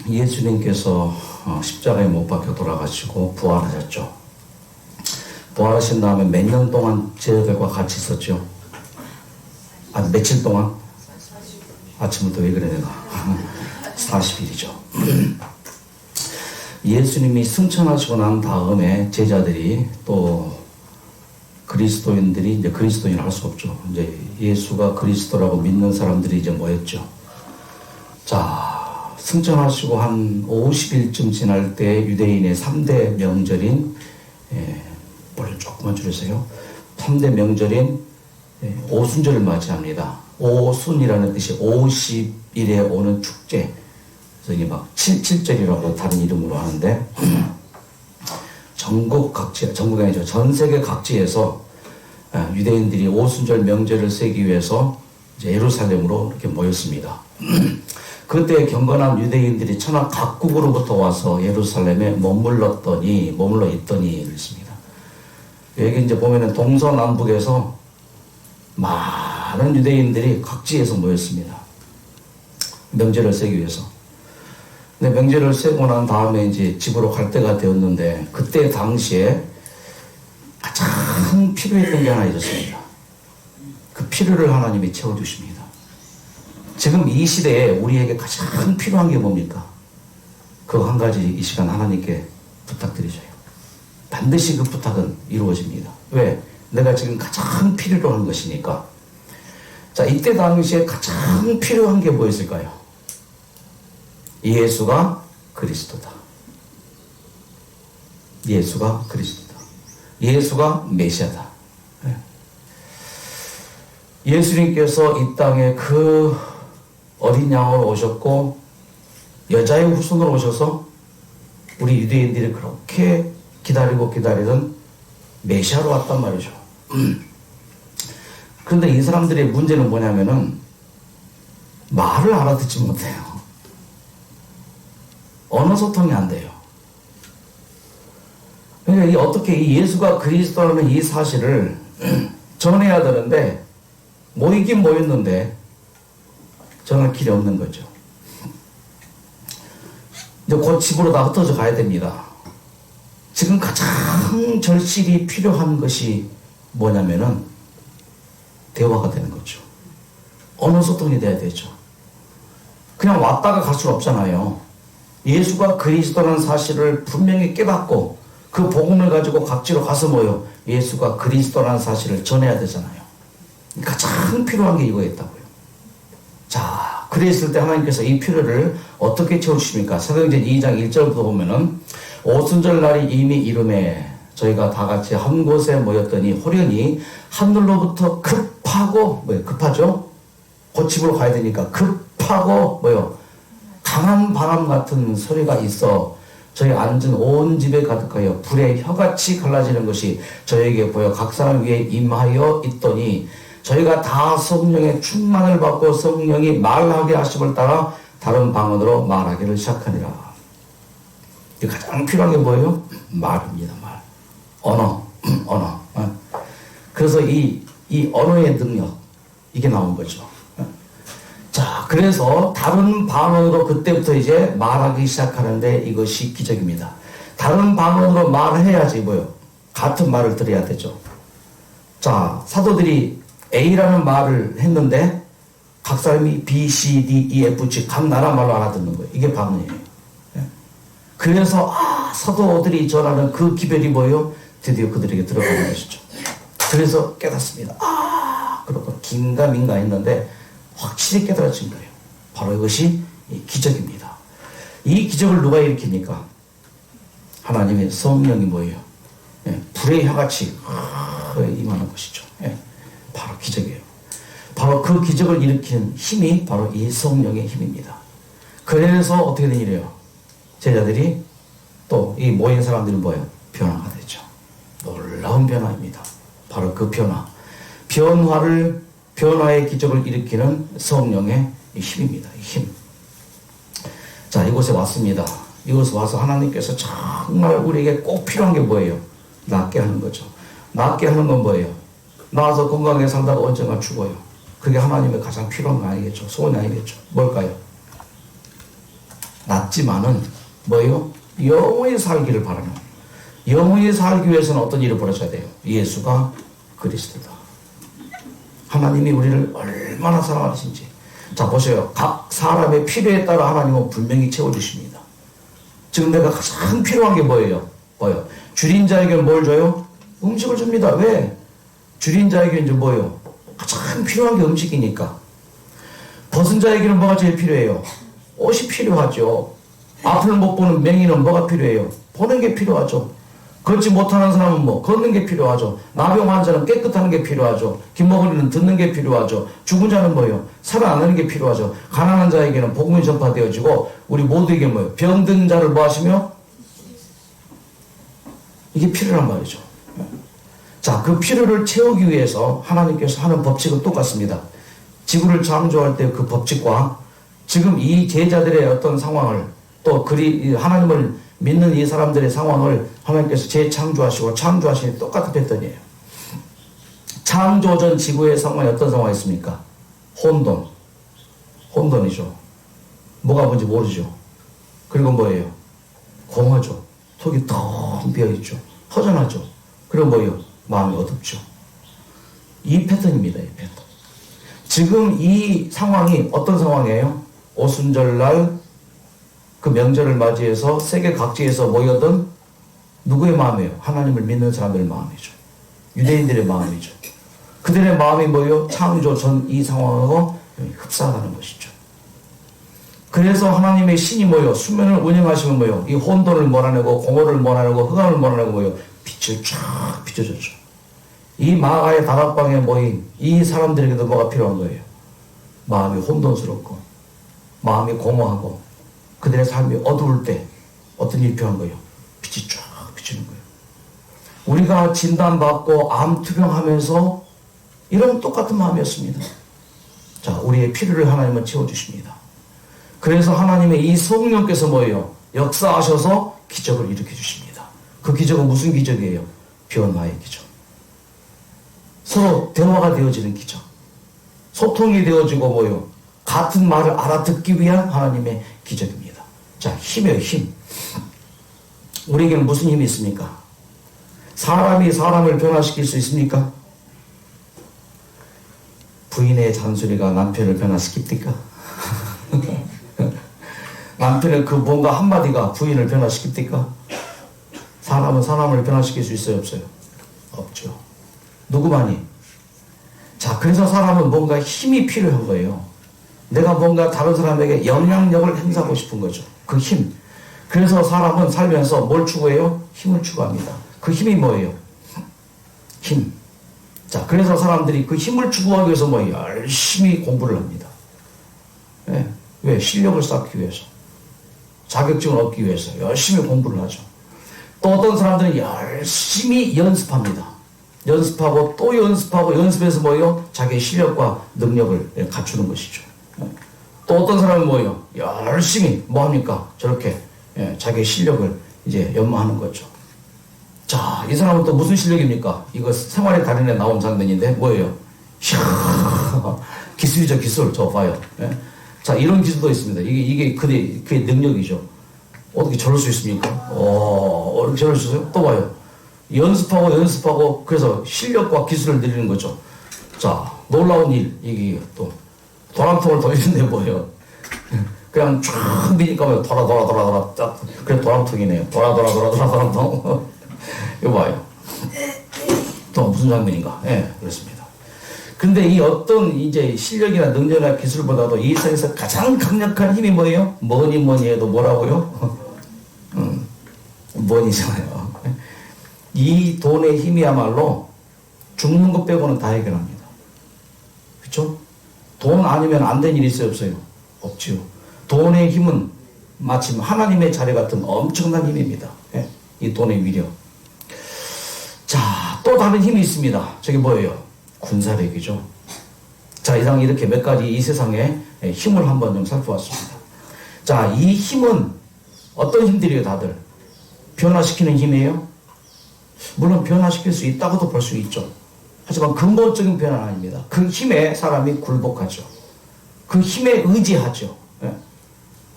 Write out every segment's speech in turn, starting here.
예수님께서 십자가에 못 박혀 돌아가시고 부활하셨죠. 부활하신 다음에 몇 년 동안 제자들과 같이 있었죠? 며칠 동안? 아침부터 왜 그래 내가 40일이죠. 예수님이 승천하시고 난 다음에 제자들이 또 그리스도인들이 이제 그리스도인을 할 수 없죠. 이제 예수가 그리스도라고 믿는 사람들이 이제 모였죠. 자, 승천하시고 한 50일쯤 지날 때 유대인의 3대 명절인 뭘 조금만 줄여주세요. 3대 명절인 오순절을 맞이합니다. 오순이라는 뜻이 50일에 오는 축제. 그래서 이게 막 77절이라고 다른 이름으로 하는데 전국 각지, 전국이 아니죠. 전 세계 각지에서 유대인들이 오순절 명절을 세기 위해서 이제 예루살렘으로 이렇게 모였습니다. 그때 경건한 유대인들이 천하 각국으로부터 와서 예루살렘에 머물러 있더니 그랬습니다. 여기 이제 보면은 동서남북에서 많은 유대인들이 각지에서 모였습니다. 명절을 세기 위해서. 근데 명절을 세고 난 다음에 이제 집으로 갈 때가 되었는데 그때 당시에 가장 필요했던 게 하나 있었습니다. 그 필요를 하나님이 채워주십니다. 지금 이 시대에 우리에게 가장 필요한 게 뭡니까? 그거 한 가지 이 시간 하나님께 부탁드리죠. 반드시 그 부탁은 이루어집니다. 왜? 내가 지금 가장 필요로 하는 것이니까. 자, 이때 당시에 가장 필요한 게 뭐였을까요? 예수가 그리스도다. 예수가 그리스도다. 예수가 메시아다. 예수님께서 이 땅에 그 어린 양으로 오셨고 여자의 후손으로 오셔서 우리 유대인들이 그렇게 기다리던 메시아로 왔단 말이죠. 그런데 이 사람들의 문제는 뭐냐면은 말을 알아듣지 못해요. 언어 소통이 안 돼요. 그러니까 어떻게 이 예수가 그리스도라는 이 사실을 전해야 되는데 모이긴 모였는데 전할 길이 없는 거죠. 이제 곧 집으로 다 흩어져 가야 됩니다. 지금 가장 절실히 필요한 것이 뭐냐면은 대화가 되는 거죠. 언어 소통이 돼야 되죠. 그냥 왔다가 갈 수는 없잖아요. 예수가 그리스도라는 사실을 분명히 깨닫고 그 복음을 가지고 각지로 가서 모여 예수가 그리스도라는 사실을 전해야 되잖아요. 가장 필요한 게 이거였다고요. 자, 그랬을 때 하나님께서 이 필요를 어떻게 채워주십니까? 사도행전 2장 1절부터 보면은 오순절 날이 이미 이름에 저희가 다 같이 한 곳에 모였더니 호련히 하늘로부터 급하고 급하죠? 고집으로 가야 되니까 급하고 강한 바람 같은 소리가 있어 저희 앉은 온 집에 가득하여 불의 혀같이 갈라지는 것이 저에게 보여 각 사람 위에 임하여 있더니 저희가 다 성령의 충만을 받고 성령이 말하게 하심을 따라 다른 방언으로 말하기를 시작하니라. 가장 필요한 게 뭐예요? 말입니다. 말. 언어. 그래서 이 언어의 능력 이게 나온 거죠. 자, 그래서 다른 방언으로 그때부터 이제 말하기 시작하는데 이것이 기적입니다. 다른 방언으로 말을 해야지 같은 말을 들어야 되죠. 자, 사도들이 A라는 말을 했는데 각 사람이 B, C, D, E, F, G 각 나라 말로 알아듣는 거예요. 이게 방언이에요. 그래서 사도들이 전하는 그 기별이 뭐예요? 드디어 그들에게 들어가는 것이죠. 그래서 깨닫습니다. 그러고 긴가민가 했는데 확실히 깨달아진 거예요. 바로 이것이 기적입니다. 이 기적을 누가 일으킵니까? 하나님의 성령이 뭐예요? 불의 혀같이 임하는 것이죠. 바로 기적이에요. 바로 그 기적을 일으키는 힘이 바로 이 성령의 힘입니다. 그래서 어떻게 된 일이에요? 제자들이 또 이 모인 사람들이 변화가 되죠. 놀라운 변화입니다. 바로 그 변화의 기적을 일으키는 성령의 힘입니다. 힘. 자, 이곳에 왔습니다. 이곳에 와서 하나님께서 정말 우리에게 꼭 필요한 게 뭐예요? 낫게 하는 거죠. 낫게 하는 건 뭐예요? 나와서 건강하게 살다가 언젠가 죽어요. 그게 하나님의 가장 필요한 거 아니겠죠? 소원이 아니겠죠? 뭘까요? 낫지 작지만은 뭐예요? 영원히 살기를 바라는 거예요. 영원히 살기 위해서는 어떤 일을 벌어져야 돼요? 예수가 그리스도다. 하나님이 우리를 얼마나 사랑하신지. 자, 보세요. 각 사람의 필요에 따라 하나님은 분명히 채워주십니다. 지금 내가 가장 필요한 게 뭐예요? 줄인 자에게는 뭘 줘요? 음식을 줍니다. 왜? 줄인 자에게는 이제 뭐예요? 가장 필요한 게 음식이니까. 벗은 자에게는 뭐가 제일 필요해요? 옷이 필요하죠. 앞을 못 보는 맹인은 뭐가 필요해요? 보는 게 필요하죠. 걷지 못하는 사람은 뭐 걷는 게 필요하죠. 나병 환자는 깨끗하는 게 필요하죠. 김먹으리는 듣는 게 필요하죠. 죽은 자는 뭐예요? 살아나는 게 필요하죠. 가난한 자에게는 복음이 전파되어지고 우리 모두에게 뭐예요? 병든 자를 뭐 하시며? 이게 필요란 말이죠. 자, 그 필요를 채우기 위해서 하나님께서 하는 법칙은 똑같습니다. 지구를 창조할 때 그 법칙과 지금 이 제자들의 어떤 상황을 또 하나님을 믿는 이 사람들의 상황을 하나님께서 재창조하시고 창조하시는 똑같은 패턴이에요. 창조 전 지구의 상황이 어떤 상황이었습니까? 혼돈이죠. 뭐가 뭔지 모르죠. 그리고 뭐예요? 공허죠. 속이 텅 비어있죠. 허전하죠. 그리고 뭐예요? 마음이 어둡죠. 이 패턴입니다. 이 패턴. 지금 이 상황이 어떤 상황이에요? 오순절날 그 명절을 맞이해서 세계 각지에서 모여든 누구의 마음이에요? 하나님을 믿는 사람들의 마음이죠. 유대인들의 마음이죠. 그들의 마음이 뭐예요? 창조 전 이 상황하고 흡사하는 것이죠. 그래서 하나님의 신이 뭐예요? 수면을 운영하시면 뭐예요? 이 혼돈을 몰아내고 공허를 몰아내고 흑암을 몰아내고 뭐예요? 빛을 쫙 비춰줬죠. 이 마가의 다락방에 모인 이 사람들에게도 뭐가 필요한 거예요? 마음이 혼돈스럽고 마음이 공허하고 그들의 삶이 어두울 때 어떤 일이 필요한 거예요? 빛이 쫙 비치는 거예요. 우리가 진단받고 암 투병하면서 이런 똑같은 마음이었습니다. 자, 우리의 필요를 하나님은 채워주십니다. 그래서 하나님의 이 성령께서 뭐예요? 역사하셔서 기적을 일으켜 주십니다. 그 기적은 무슨 기적이에요? 변화의 기적. 서로 대화가 되어지는 기적. 소통이 되어지고 뭐예요? 같은 말을 알아듣기 위한 하나님의 기적입니다. 자, 힘이에요, 힘. 우리에게는 무슨 힘이 있습니까? 사람이 사람을 변화시킬 수 있습니까? 부인의 잔소리가 남편을 변화시킵니까? 남편의 그 뭔가 한마디가 부인을 변화시킵니까? 사람은 사람을 변화시킬 수 있어요, 없어요? 없죠. 누구만이? 자, 그래서 사람은 뭔가 힘이 필요한 거예요. 내가 뭔가 다른 사람에게 영향력을 행사하고 싶은 거죠. 그 힘. 그래서 사람은 살면서 뭘 추구해요? 힘을 추구합니다. 그 힘이 뭐예요? 힘. 자, 그래서 사람들이 그 힘을 추구하기 위해서 뭐 열심히 공부를 합니다. 네. 왜? 실력을 쌓기 위해서. 자격증을 얻기 위해서 열심히 공부를 하죠. 또 어떤 사람들은 열심히 연습합니다. 연습하고 또 연습하고 연습해서 뭐예요? 자기의 실력과 능력을 갖추는 것이죠. 또 어떤 사람은 뭐예요? 열심히 뭐 합니까? 저렇게 자기의 실력을 이제 연마하는 거죠. 자, 이 사람은 또 무슨 실력입니까? 이거 생활의 달인에 나온 장면인데 뭐예요? 기술이죠, 기술. 저 봐요. 자, 이런 기술도 있습니다. 이게 그의 능력이죠. 어떻게 저럴 수 있습니까? 어떻게 저럴 수 있어요? 또 봐요. 연습하고 그래서 실력과 기술을 늘리는 거죠. 자, 놀라운 일. 이게 또 도랑통을 돌리는데 뭐예요? 그냥 쫙 미니까 뭐 돌아 딱 그래 도랑통이네요. 돌아 도랑통. 이거 봐요. 또 무슨 장면인가? 그렇습니다. 근데 이 어떤 이제 실력이나 능력이나 기술보다도 이 세상에서 가장 강력한 힘이 뭐예요? 뭐니 해도 뭐라고요? 뭐니잖아요. 이 돈의 힘이야말로 죽는 것 빼고는 다 해결합니다. 그렇죠? 돈 아니면 안 된 일이 있어요, 없어요? 없지요. 돈의 힘은 마침 하나님의 자리 같은 엄청난 힘입니다. 이 돈의 위력. 자, 또 다른 힘이 있습니다. 저게 뭐예요? 군사력이죠. 자, 이상 이렇게 몇 가지 이 세상의 힘을 한번 좀 살펴봤습니다. 자, 이 힘은 어떤 힘들이에요, 다들? 변화시키는 힘이에요? 물론 변화시킬 수 있다고도 볼 수 있죠. 하지만 근본적인 변화는 아닙니다. 그 힘에 사람이 굴복하죠. 그 힘에 의지하죠.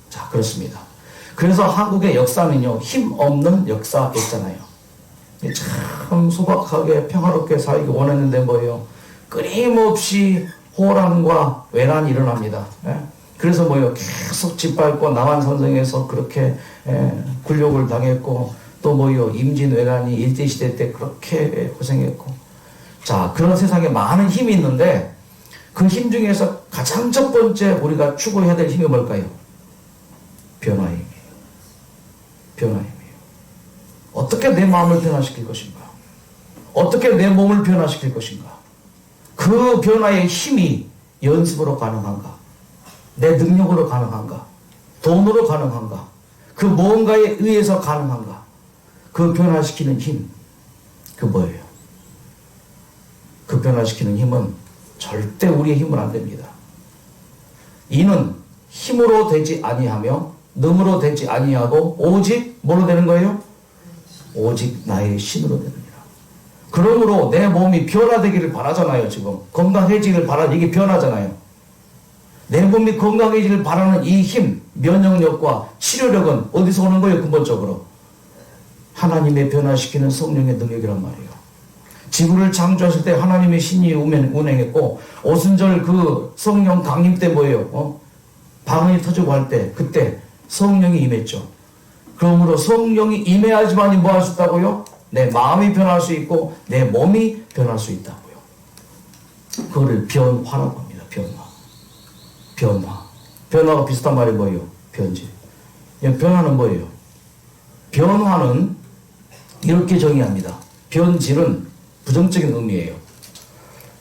자, 그렇습니다. 그래서 한국의 역사는요, 힘 없는 역사였잖아요. 참 소박하게 평화롭게 살기 원했는데 뭐예요? 끊임없이 호란과 외란이 일어납니다. 그래서 뭐예요? 계속 짓밟고 남한산성에서 그렇게 굴욕을 당했고, 또 뭐예요? 임진왜란이 일제시대 때 그렇게 고생했고. 자, 그런 세상에 많은 힘이 있는데 그 힘 중에서 가장 첫 번째 우리가 추구해야 될 힘이 뭘까요? 변화의 힘이에요. 변화의 힘이에요. 어떻게 내 마음을 변화시킬 것인가? 어떻게 내 몸을 변화시킬 것인가? 그 변화의 힘이 연습으로 가능한가? 내 능력으로 가능한가? 돈으로 가능한가? 그 무언가에 의해서 가능한가? 그 변화시키는 힘, 그 뭐예요? 그 변화시키는 힘은 절대 우리의 힘은 안 됩니다. 이는 힘으로 되지 아니하며 능으로 되지 아니하고 오직 뭐로 되는 거예요? 오직 나의 신으로 되느니라. 그러므로 내 몸이 변화되기를 바라잖아요. 지금 건강해지기를 바라는 이게 변화잖아요. 내 몸이 건강해지기를 바라는 이 힘, 면역력과 치료력은 어디서 오는 거예요? 근본적으로 하나님의 변화시키는 성령의 능력이란 말이에요. 지구를 창조하실 때 하나님의 신이 운행했고, 오순절 그 성령 강림 때 뭐예요? 방언이 터지고 할 때 그때 성령이 임했죠. 그러므로 성령이 임해야지만이 뭐 할 수 있다고요? 내 마음이 변할 수 있고 내 몸이 변할 수 있다고요. 그거를 변화라고 합니다. 변화가 비슷한 말이 뭐예요? 변질. 변화는 뭐예요? 변화는 이렇게 정의합니다. 변질은 부정적인 의미예요.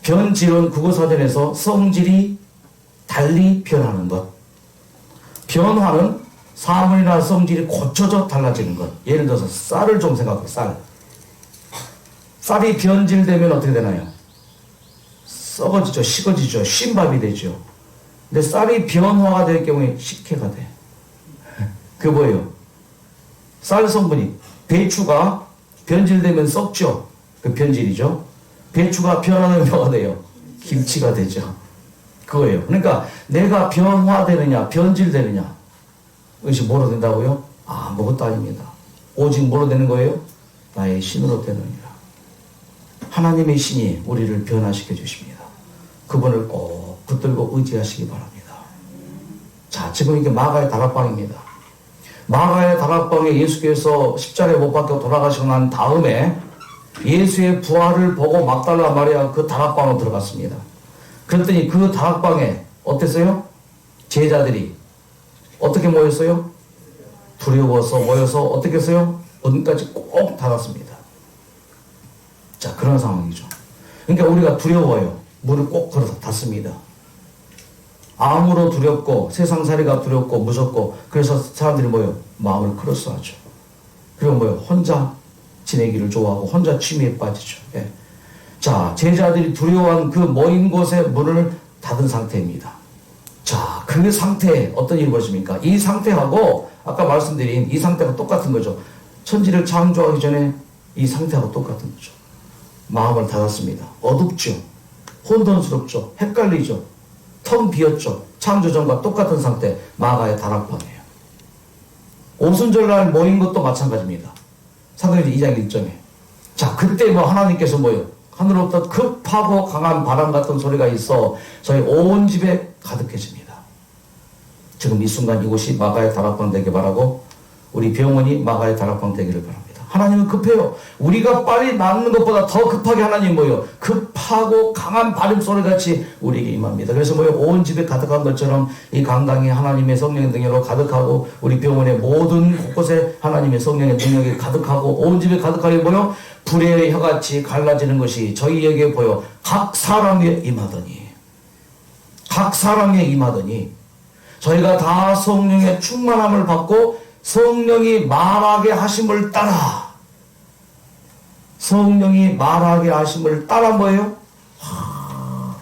변질은 국어사전에서 성질이 달리 변하는 것. 변화는 사물이나 성질이 고쳐져 달라지는 것. 예를 들어서 쌀을 좀 생각해요. 쌀이 변질되면 어떻게 되나요? 썩어지죠. 식어지죠. 쉰밥이 되죠. 근데 쌀이 변화가 될 경우에 식혜가 돼. 그게 뭐예요? 쌀 성분이, 배추가 변질되면 썩죠. 그 변질이죠. 배추가 변하면 뭐가 돼요? 김치가 되죠. 그거예요. 그러니까 내가 변화되느냐, 변질되느냐, 이것이 뭐로 된다고요? 아무것도 아닙니다. 오직 뭐로 되는 거예요? 나의 신으로 되느니라. 하나님의 신이 우리를 변화시켜 주십니다. 그분을 꼭 붙들고 의지하시기 바랍니다. 자, 지금 이게 마가의 다락방입니다. 마가의 다락방에 예수께서 십자가에 못 박혀 돌아가시고 난 다음에 예수의 부활을 보고 막달라 마리아 그 다락방으로 들어갔습니다. 그랬더니 그 다락방에 어땠어요? 제자들이 어떻게 모였어요? 두려워서 모여서 어떻게 했어요? 문까지 꼭 닫았습니다. 자, 그런 상황이죠. 그러니까 우리가 두려워요. 문을 꼭 걸어서 닫습니다. 암으로 두렵고 세상살이가 두렵고 무섭고, 그래서 사람들이 뭐예요? 마음을 크로스하죠. 그리고 뭐예요? 혼자 지내기를 좋아하고 혼자 취미에 빠지죠. 예. 자, 제자들이 두려워한 그 모인 곳에 문을 닫은 상태입니다. 자, 그 상태에 어떤 일이 벌어집니까? 이 상태하고 아까 말씀드린 이 상태가 똑같은 거죠. 천지를 창조하기 전에 이 상태하고 똑같은 거죠. 마음을 닫았습니다. 어둡죠. 혼돈스럽죠. 헷갈리죠. 텅 비었죠. 창조전과 똑같은 상태, 마가의 다락방이에요. 오순절날 모인 것도 마찬가지입니다. 사도행전 2장 1절에. 자, 그때 뭐 하나님께서 뭐요? 하늘로부터 급하고 강한 바람 같은 소리가 있어 저희 온 집에 가득해집니다. 지금 이 순간 이곳이 마가의 다락방 되길 바라고, 우리 병원이 마가의 다락방 되기를 바랍니다. 하나님은 급해요. 우리가 빨리 낫는 것보다 더 급하게 하나님 뭐요? 급하고 강한 바람소리 같이 우리에게 임합니다. 그래서 뭐요? 온 집에 가득한 것처럼 이 강당이 하나님의 성령의 능력으로 가득하고, 우리 병원의 모든 곳곳에 하나님의 성령의 능력이 가득하고, 온 집에 가득하게 뭐요? 불의 혀같이 갈라지는 것이 저희에게 보여 각 사람에 임하더니 저희가 다 성령의 충만함을 받고 성령이 말하게 하심을 따라, 성령이 말하게 하심을 따라 뭐예요?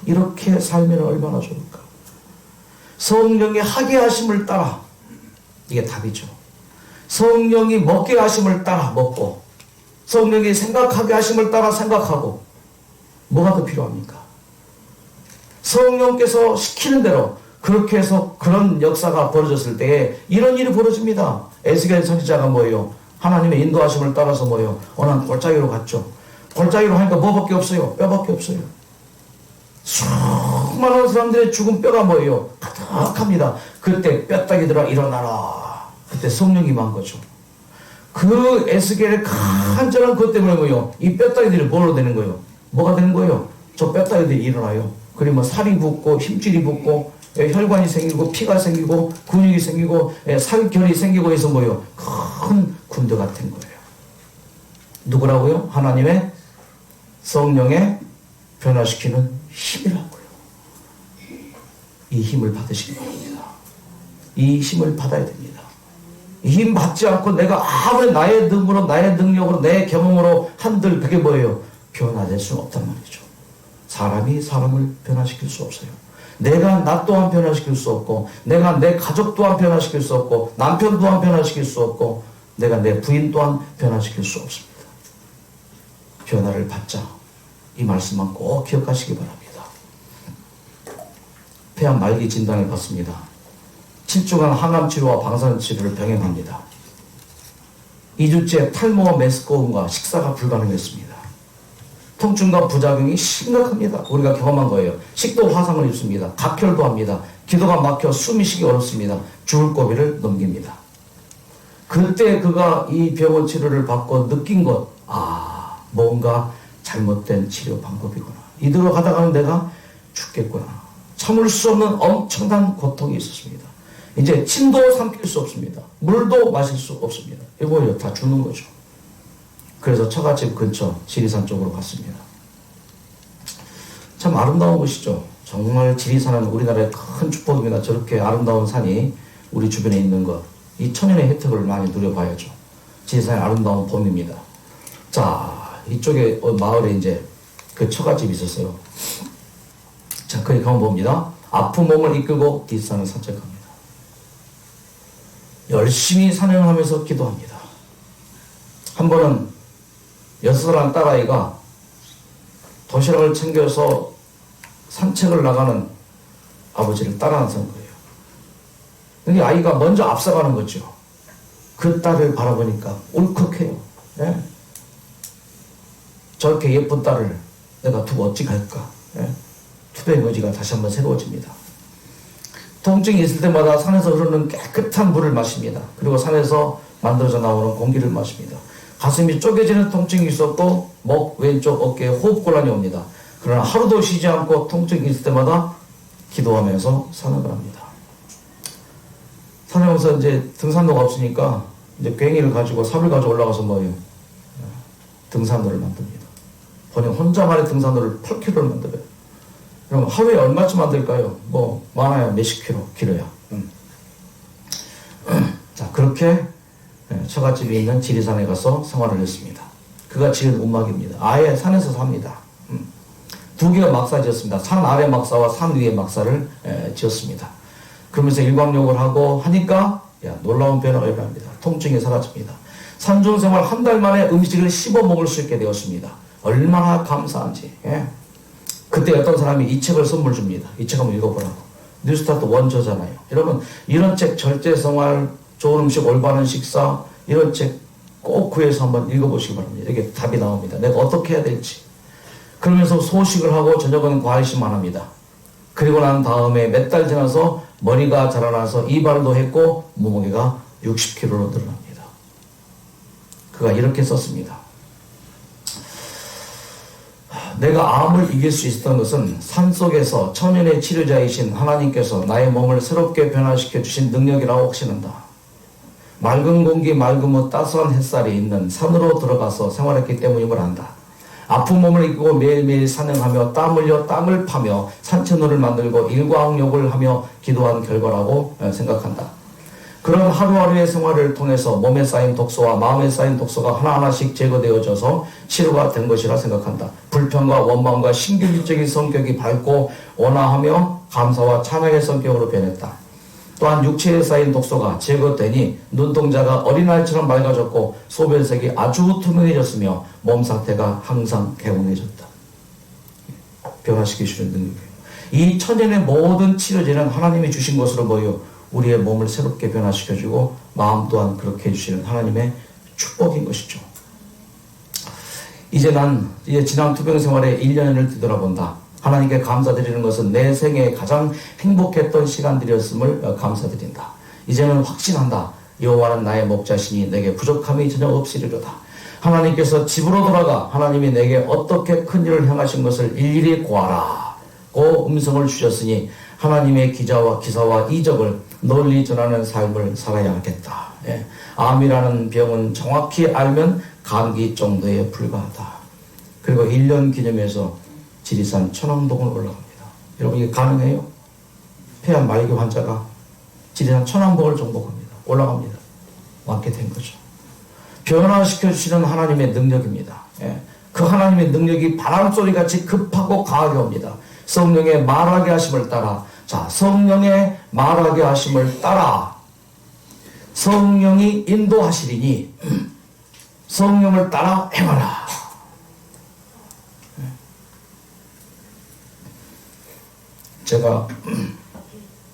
이렇게 살면 얼마나 좋을까? 성령이 하게 하심을 따라, 이게 답이죠. 성령이 먹게 하심을 따라 먹고, 성령이 생각하게 하심을 따라 생각하고, 뭐가 더 필요합니까? 성령께서 시키는 대로, 그렇게 해서 그런 역사가 벌어졌을 때에 이런 일이 벌어집니다. 에스겔 선지자가 뭐예요? 하나님의 인도하심을 따라서 뭐예요? 어느 한 골짜기로 갔죠. 골짜기로 하니까 뭐밖에 없어요? 뼈밖에 없어요. 수많은 사람들의 죽은 뼈가 뭐예요? 가득합니다. 그때 뼈다귀들아 일어나라. 그때 성령이 임한 거죠. 그 에스겔의 간절한 것 때문에 뭐예요? 이 뼈다귀들이 뭘로 되는 거예요? 뭐가 되는 거예요? 저 뼈다귀들이 일어나요. 그리고 뭐 살이 붙고 힘줄이 붙고 혈관이 생기고 피가 생기고 근육이 생기고 살결이 생기고 해서 뭐예요? 큰 군대가 된 거예요. 누구라고요? 하나님의 성령의 변화시키는 힘이라고요. 이 힘을 받으시기 바랍니다. 이 힘을 받아야 됩니다. 이 힘 받지 않고 내가 아무리 나의 능으로 나의 능력으로 내 경험으로 한들 그게 뭐예요? 변화될 수는 없단 말이죠. 사람이 사람을 변화시킬 수 없어요. 내가 나 또한 변화시킬 수 없고 내가 내 가족 또한 변화시킬 수 없고 남편 또한 변화시킬 수 없고 내가 내 부인 또한 변화시킬 수 없습니다. 변화를 받자. 이 말씀만 꼭 기억하시기 바랍니다. 폐암 말기 진단을 받습니다. 7주간 항암치료와 방사선치료를 병행합니다. 2주째 탈모와 메스꺼움과 식사가 불가능했습니다. 통증과 부작용이 심각합니다. 우리가 경험한 거예요. 식도 화상을 입습니다. 각혈도 합니다. 기도가 막혀 숨이 쉬기 어렵습니다. 죽을 고비를 넘깁니다. 그때 그가 이 병원 치료를 받고 느낀 것, 뭔가 잘못된 치료 방법이구나. 이대로 가다가는 내가 죽겠구나. 참을 수 없는 엄청난 고통이 있었습니다. 이제 침도 삼킬 수 없습니다. 물도 마실 수 없습니다. 이거 다 죽는 거죠. 그래서 처갓집 근처 지리산 쪽으로 갔습니다. 참 아름다운 곳이죠. 정말 지리산은 우리나라의 큰 축복입니다. 저렇게 아름다운 산이 우리 주변에 있는 것, 이 천연의 혜택을 많이 누려봐야죠. 지리산의 아름다운 봄입니다. 자, 이쪽에 마을에 이제 그 처갓집이 있었어요. 자, 거기 가면 봅니다. 아픈 몸을 이끌고 뒷산을 산책합니다. 열심히 산행하면서 기도합니다. 한 번은 6살 딸아이가 도시락을 챙겨서 산책을 나가는 아버지를 따라 나선 거예요. 근데 아이가 먼저 앞서가는 거죠. 그 딸을 바라보니까 울컥해요. 예? 저렇게 예쁜 딸을 내가 두고 어찌 갈까? 예? 투병의 의지가 다시 한번 새로워집니다. 통증이 있을 때마다 산에서 흐르는 깨끗한 물을 마십니다. 그리고 산에서 만들어져 나오는 공기를 마십니다. 가슴이 쪼개지는 통증이 있었고 목, 왼쪽 어깨에 호흡곤란이 옵니다. 그러나 하루도 쉬지 않고 통증이 있을 때마다 기도하면서 산행을 합니다. 산행하면서 이제 등산로가 없으니까 이제 괭이를 가지고 삽을 가지고 올라가서 뭐예요? 등산로를 만듭니다. 본인 혼자만의 등산로를 8km를 만들어요. 그럼 하루에 얼마쯤 만들까요? 뭐 많아야 몇십 킬로, 길어야. 자, 그렇게 처갓집이 있는 지리산에 가서 생활을 했습니다. 그가 지은 움막입니다. 아예 산에서 삽니다. 두 개가 막사 지었습니다. 산 아래 막사와 산 위에 막사를 지었습니다. 그러면서 일광욕을 하고 하니까 놀라운 변화가 일어납니다. 통증이 사라집니다. 산중 생활 한 달 만에 음식을 씹어 먹을 수 있게 되었습니다. 얼마나 감사한지. 그때 어떤 사람이 이 책을 선물 줍니다. 이 책 한번 읽어보라고. 뉴스타트 원저잖아요. 여러분 이런 책 절제생활, 좋은 음식, 올바른 식사 이런 책 꼭 구해서 한번 읽어보시기 바랍니다. 이게 답이 나옵니다. 내가 어떻게 해야 될지. 그러면서 소식을 하고 저녁은 과일식만 합니다. 그리고 난 다음에 몇 달 지나서 머리가 자라나서 이발도 했고 몸무게가 60kg로 늘어납니다. 그가 이렇게 썼습니다. 내가 암을 이길 수 있었던 것은 산속에서 천연의 치료자이신 하나님께서 나의 몸을 새롭게 변화시켜 주신 능력이라고 확신한다. 맑은 공기, 맑은 물, 따스한 햇살이 있는 산으로 들어가서 생활했기 때문임을 안다. 아픈 몸을 이끌고 매일매일 산행하며 땀 흘려 땅을 파며 산채노를 만들고 일광욕을 하며 기도한 결과라고 생각한다. 그런 하루하루의 생활을 통해서 몸에 쌓인 독소와 마음에 쌓인 독소가 하나하나씩 제거되어져서 치료가 된 것이라 생각한다. 불평과 원망과 신경질적인 성격이 밝고 온화하며 감사와 찬양의 성격으로 변했다. 또한 육체에 쌓인 독소가 제거되니 눈동자가 어린아이처럼 맑아졌고 소변색이 아주 투명해졌으며 몸 상태가 항상 개운해졌다. 변화시키시는 능력이에요. 이 천연의 모든 치료제는 하나님이 주신 것으로 보여 우리의 몸을 새롭게 변화시켜주고 마음 또한 그렇게 해주시는 하나님의 축복인 것이죠. 이제 지난 투병 생활의 1년을 뒤돌아본다. 하나님께 감사드리는 것은 내 생애에 가장 행복했던 시간들이었음을 감사드린다. 이제는 확신한다. 여호와는 나의 목자시니 내게 부족함이 전혀 없으리로다. 하나님께서 집으로 돌아가 하나님이 내게 어떻게 큰 일을 행하신 것을 일일이 고하라 고 음성을 주셨으니 하나님의 기사와 이적을 널리 전하는 삶을 살아야 하겠다. 예. 암이라는 병은 정확히 알면 감기 정도에 불과하다. 그리고 1년 기념해서 지리산 천왕봉을 올라갑니다. 여러분 이게 가능해요? 폐암 말기 환자가 지리산 천왕봉을 정복합니다. 올라갑니다. 왔게 된 거죠. 변화시켜주시는 하나님의 능력입니다. 예. 그 하나님의 능력이 바람소리같이 급하고 강하게 옵니다. 성령의 말하게 하심을 따라, 자, 성령의 말하게 하심을 따라 성령이 인도하시리니 성령을 따라 행하라. 제가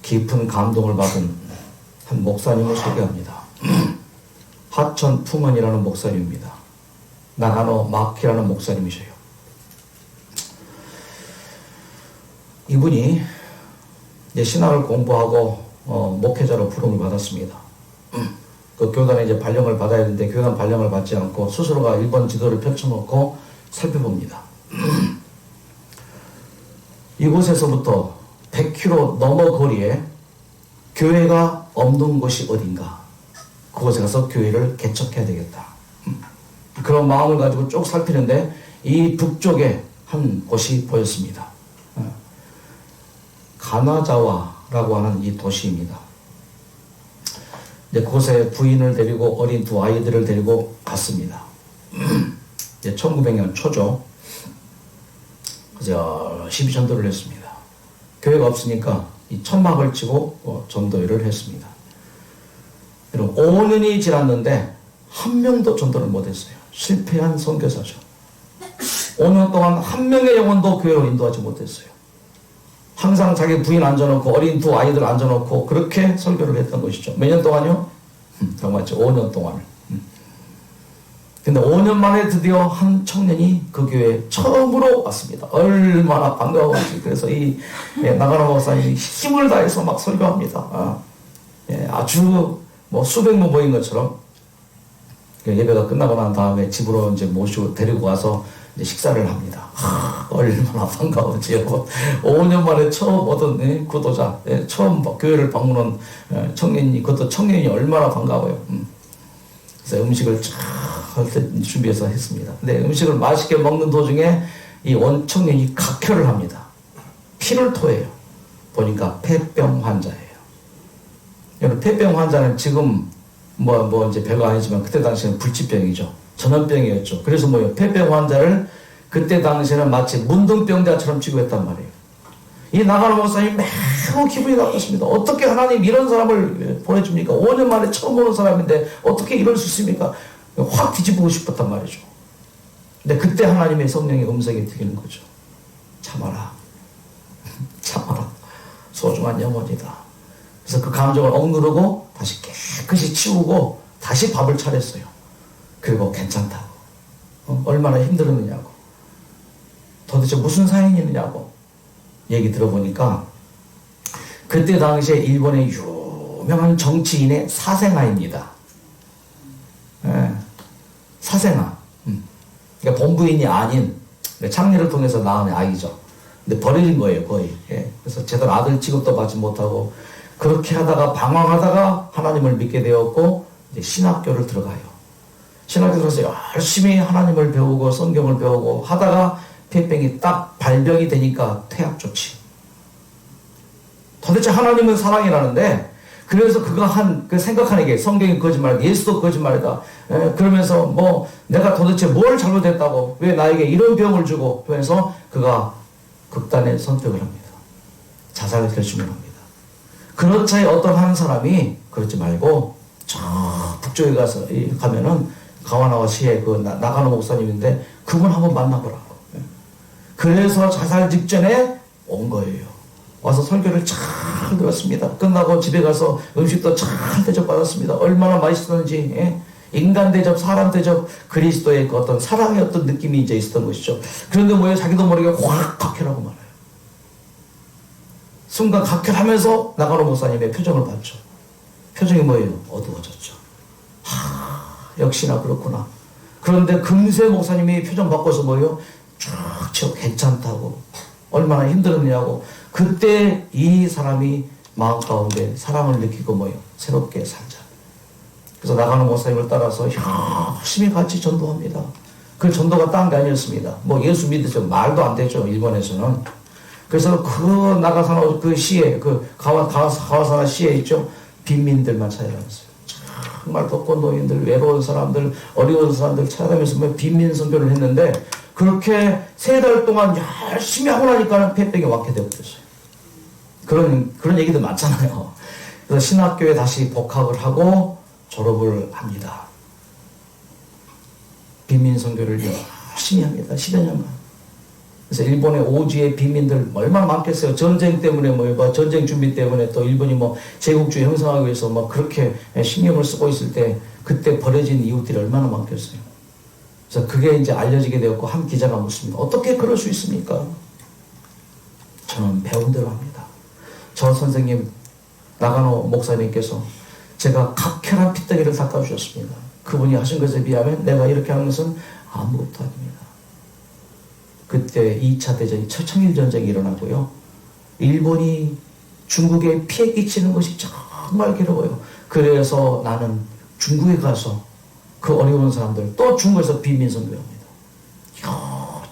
깊은 감동을 받은 한 목사님을 소개합니다. 하천 풍원이라는 목사님입니다. 나가노 마키라는 목사님이셔요. 이분이 신학을 공부하고 목회자로 부름을 받았습니다. 그 교단에 이제 발령을 받아야 되는데 교단 발령을 받지 않고 스스로가 1번 지도를 펼쳐놓고 살펴봅니다. 이곳에서부터 100km 넘어 거리에 교회가 없는 곳이 어딘가, 그곳에 가서 교회를 개척해야 되겠다. 그런 마음을 가지고 쭉 살피는데 이 북쪽에 한 곳이 보였습니다. 가나자와라고 하는 이 도시입니다. 그곳에 부인을 데리고 어린 두 아이들을 데리고 갔습니다. 1900년 초죠. 그래서 열심히 전도를 했습니다. 교회가 없으니까 이 천막을 치고 전도회를 했습니다. 여러분 5년이 지났는데 한 명도 전도를 못했어요. 실패한 선교사죠. 5년 동안 한 명의 영혼도 교회로 인도하지 못했어요. 항상 자기 부인 앉아놓고 어린 두 아이들 앉아놓고 그렇게 설교를 했던 것이죠. 몇 년 동안요? 정말 5년 동안. 근데 5년 만에 드디어 한 청년이 그 교회에 처음으로 왔습니다. 얼마나 반가워지. 그래서 이 나가노 목사님이 힘을 다해서 막 설교합니다. 아주 수백 명 모인 것처럼 예배가 끝나고 난 다음에 집으로 이제 모시고 데리고 와서 이제 식사를 합니다. 얼마나 반가운지요. 5년 만에 처음 얻은 구도자, 처음 교회를 방문한 청년이, 그것도 청년이 얼마나 반가워요. 그래서 음식을 준비해서 했습니다. 근데 음식을 맛있게 먹는 도중에 이 원청년이 각혈을 합니다. 피를 토해요. 보니까 폐병 환자예요. 여러분, 폐병 환자는 지금 이제 별거 아니지만 그때 당시에는 불치병이죠. 전염병이었죠. 그래서 폐병 환자를 그때 당시에는 마치 문둥병자처럼 취급했단 말이에요. 이 나가노 목사님이 매우 기분이 나빴습니다. 어떻게 하나님 이런 사람을 보내줍니까? 5년 만에 처음 보는 사람인데 어떻게 이럴 수 있습니까? 확 뒤집고 싶었단 말이죠. 근데 그때 하나님의 성령의 음성이 들리는 거죠. 참아라. 참아라. 소중한 영혼이다. 그래서 그 감정을 억누르고 다시 깨끗이 치우고 다시 밥을 차렸어요. 그리고 괜찮다고. 얼마나 힘들었느냐고. 도대체 무슨 사연이느냐고 얘기 들어보니까 그때 당시에 일본의 유명한 정치인의 사생아입니다. 사생아. 그러니까 본부인이 아닌 창리를 통해서 낳은 아이죠. 근데 버려진 거예요, 거의. 그래서 제대로 아들 취급도 받지 못하고 그렇게 하다가 방황하다가 하나님을 믿게 되었고 이제 신학교를 들어가요. 신학교 들어서 열심히 하나님을 배우고 성경을 배우고 하다가 폐병이 딱 발병이 되니까 퇴학 조치. 도대체 하나님은 사랑이라는데 그래서 그가 생각하는 게 성경이 거짓말이다. 예수도 거짓말이다. 그러면서 내가 도대체 뭘 잘못했다고 왜 나에게 이런 병을 주고 그래서 그가 극단의 선택을 합니다. 자살을 결심을 합니다. 그런 차에 어떤 한 사람이 그러지 말고 저 북쪽에 가면은 가와나와시에 나가노 목사님인데 그분 한번 만나보라. 그래서 자살 직전에 온 거예요. 와서 설교를 잘 들었습니다. 끝나고 집에 가서 음식도 잘 대접받았습니다. 얼마나 맛있었는지. 예? 인간 대접, 사람 대접, 그리스도의 그 어떤 사랑의 어떤 느낌이 이제 있었던 것이죠. 그런데 뭐예요? 자기도 모르게 확 각혈하고 말아요. 순간 각혈하면서 나가노 목사님의 표정을 봤죠. 표정이 뭐예요? 어두워졌죠. 역시나 그렇구나. 그런데 금세 목사님이 표정 바꿔서 뭐예요? 쭉 괜찮다고. 얼마나 힘들었냐고. 그때 이 사람이 마음 가운데 사랑을 느끼고 뭐예요? 새롭게 살자. 그래서 나가는 목사님을 따라서 열심히 같이 전도합니다. 그 전도가 딴 게 아니었습니다. 뭐 예수 믿으죠. 말도 안 되죠. 일본에서는. 그래서 그 나가사나 그 시에, 그 가와사나 시에 있죠. 빈민들만 찾아다녔어요. 정말 덥고 노인들, 외로운 사람들, 어려운 사람들 찾아다니면서 뭐 빈민 선교를 했는데 그렇게 3달 동안 열심히 하고 나니까는 폐병이 완쾌되어버렸어요. 그런 얘기도 많잖아요. 그래서 신학교에 다시 복학을 하고 졸업을 합니다. 빈민 선교를 열심히 합니다. 10여 년간. 그래서 일본의 오지의 빈민들 얼마나 많겠어요. 전쟁 때문에 뭐 전쟁 준비 때문에 또 일본이 뭐 제국주의 형성하기 위해서 뭐 그렇게 신경을 쓰고 있을 때 그때 버려진 이웃들이 얼마나 많겠어요. 그래서 그게 이제 알려지게 되었고 한 기자가 묻습니다. 어떻게 그럴 수 있습니까? 저는 배운 대로 합니다. 저 선생님 나가노 목사님께서 제가 각혈한 핏대기를 닦아주셨습니다. 그분이 하신 것에 비하면 내가 이렇게 하는 것은 아무것도 아닙니다. 그때 2차 대전이 청일전쟁이 일어나고요. 일본이 중국에 피해 끼치는 것이 정말 괴로워요. 그래서 나는 중국에 가서 그 어려운 사람들, 또 중국에서 빈민선교합니다.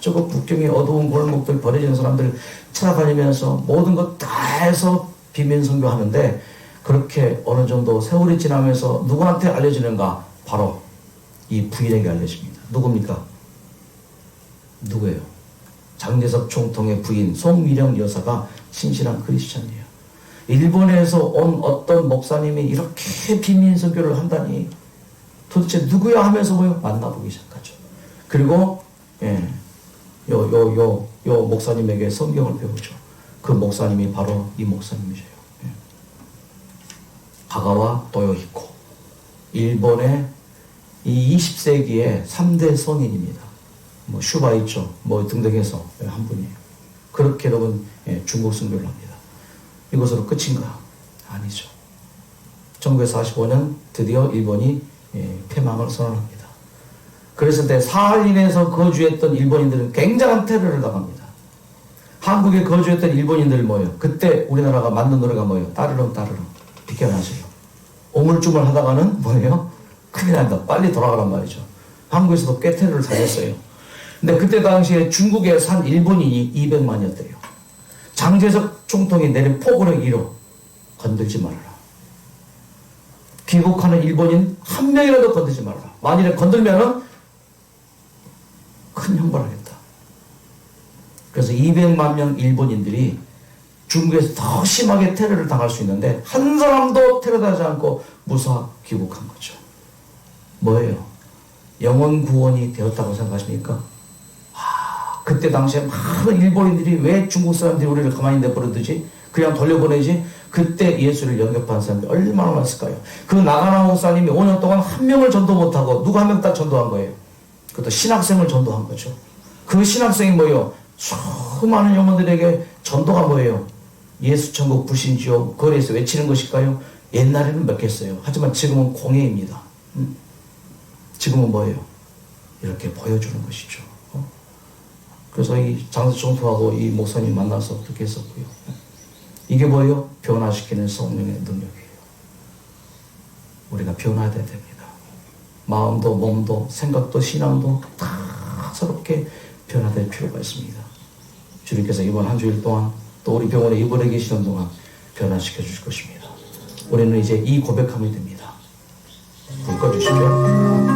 저거 북경의 어두운 골목들 버려진 사람들 찾아다니면서 모든 것 다 해서 빈민선교하는데 그렇게 어느 정도 세월이 지나면서 누구한테 알려지는가? 바로 이 부인에게 알려집니다. 누굽니까? 누구예요? 장제석 총통의 부인 송미령 여사가 신실한 크리스찬이에요. 일본에서 온 어떤 목사님이 이렇게 빈민선교를 한다니 도대체 누구야 하면서 뭐요? 만나보기 시작하죠. 그리고 요 목사님에게 성경을 배우죠. 그 목사님이 바로 이 목사님이죠. 하가와 도요히코. 일본의 이 20세기의 3대 성인입니다. 뭐 슈바 있죠. 뭐 등등 해서 한 분이에요. 그렇게 여러분 중국 선교를 합니다. 이것으로 끝인가? 아니죠. 1945년 드디어 일본이 패망을 선언합니다. 그랬을 때 사할린에서 거주했던 일본인들은 굉장한 테러를 당합니다. 한국에 거주했던 일본인들 뭐예요? 그때 우리나라가 만든 노래가 뭐예요? 따르릉 따르릉 비켜나세요. 오물쭈물 하다가는 뭐예요? 큰일 난다. 빨리 돌아가란 말이죠. 한국에서도 꽤 테러를 당했어요. 근데 그때 당시에 중국에 산 일본인이 200만이었대요. 장제석 총통이 내린 포고령 1호 건들지 말아라. 귀국하는 일본인 한 명이라도 건들지 말아라. 만일에 건들면은 큰 형벌하겠다. 그래서 200만 명 일본인들이 중국에서 더 심하게 테러를 당할 수 있는데 한 사람도 테러하지 않고 무사 귀국한 거죠. 뭐예요? 영혼 구원이 되었다고 생각하십니까? 그때 당시에 많은 일본인들이 왜 중국 사람들이 우리를 가만히 내버려두지? 그냥 돌려보내지? 그때 예수를 영접한 사람들이 얼마나 많았을까요? 그 나가나 목사님이 5년 동안 한 명을 전도 못하고 누구 한 명 딱 전도한 거예요. 그것도 신학생을 전도한 거죠. 그 신학생이 뭐예요? 수많은 영혼들에게 전도가 뭐예요? 예수 천국 불신지옥 거리에서 외치는 것일까요? 옛날에는 먹겠어요. 하지만 지금은 공예입니다. 지금은 뭐예요? 이렇게 보여주는 것이죠. 그래서 이 장수총통하고 이 목사님 만나서 그렇게 했었고요. 이게 뭐예요? 변화시키는 성령의 능력이에요. 우리가 변화해야 됩니다. 마음도 몸도 생각도 신앙도 다 새롭게 변화될 필요가 있습니다. 주님께서 이번 한 주일 동안 또 우리 병원에 입원해 계시는 동안 변화시켜 주실 것입니다. 우리는 이제 이 고백하면 됩니다. 불 꺼주시죠.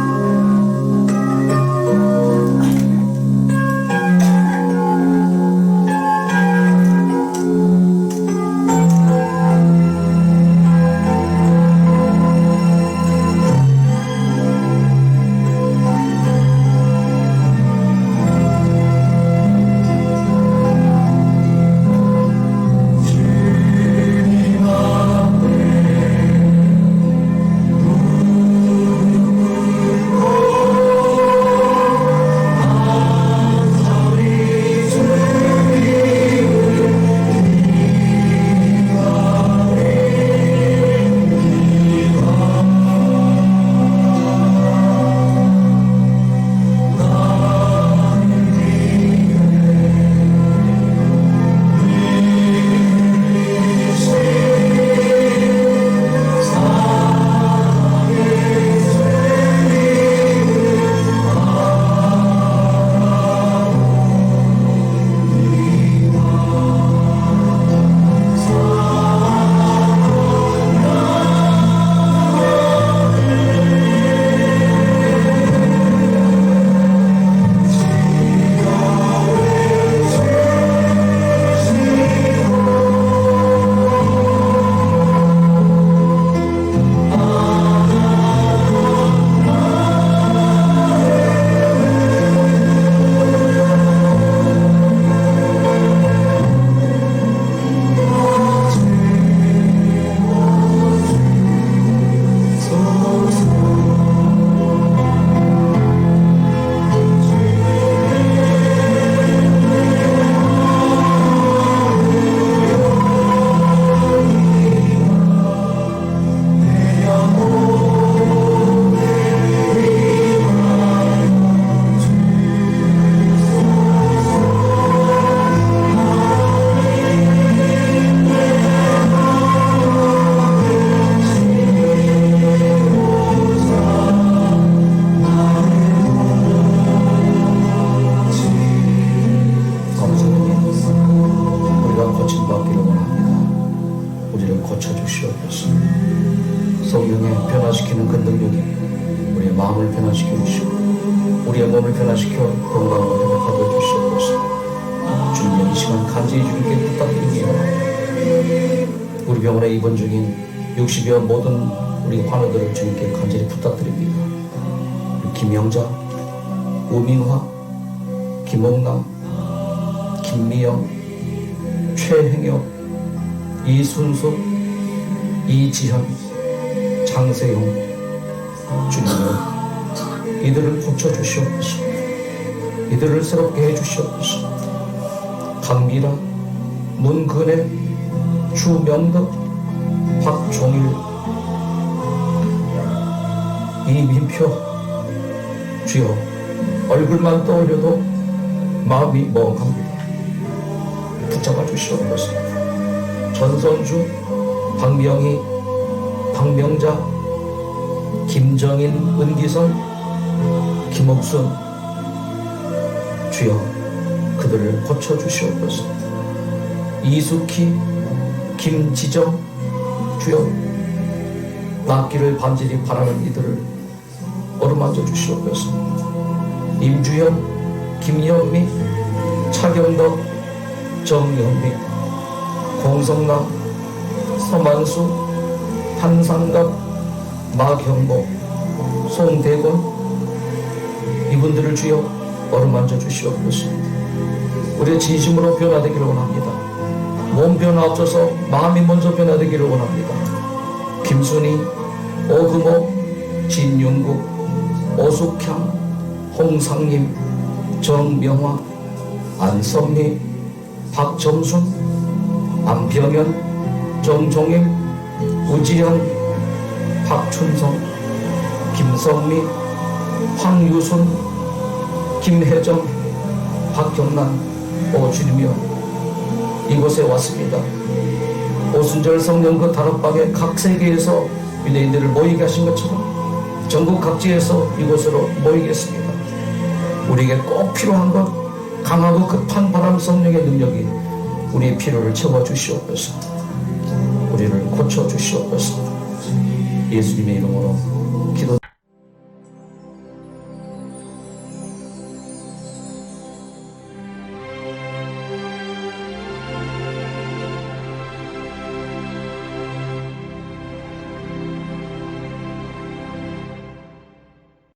변화시키는 그 능력이 우리의 마음을 변화시켜 주시고 우리의 몸을 변화시켜 건강을 회복하게 해주시옵소서. 주님, 이 시간 간절히 주님께 부탁드립니다. 우리 병원에 입원 중인 60여 모든 우리 환우들을 주님께 간절히 부탁드립니다. 김영자, 우민화, 김옥남, 김미영, 최행혁, 이순수, 이지현, 장세용, 주님은 이들을 고쳐주시옵소서. 이들을 새롭게 해주시옵소서. 강미라, 문근혜, 주명덕, 박종일, 이민표, 주여, 얼굴만 떠올려도 마음이 멍합니다. 붙잡아 주시옵소서. 전선주, 박명희, 박명자, 김정인, 은기선, 김옥순, 주여 그들을 고쳐주시옵소서. 이숙희, 김지정, 주여 낫기를 반절히 바라는 이들을 어루만져 주시옵소서. 임주현, 김영미, 차경덕, 정영미, 공성남, 서만수, 한상갑, 마경모, 송대곤, 이분들을 주여 어루만져 주시옵소서. 우리의 진심으로 변화되기를 원합니다. 몸 변화 앞서서 마음이 먼저 변화되기를 원합니다. 김순희, 오금호, 진윤국, 오숙향, 홍상림, 정명화, 안성미, 박정순, 안병현, 정종일, 우지현, 박춘성, 김성미, 황유순, 김혜정, 박경란, 주님이여 이곳에 왔습니다. 오순절 성령 그 다락방에 각 세계에서 유대인들을 모이게 하신 것처럼 전국 각지에서 이곳으로 모이겠습니다. 우리에게 꼭 필요한 것, 강하고 급한 바람 성령의 능력이 우리의 필요를 채워주시옵소서. 우리를 고쳐주시옵소서. 예수님의 이름으로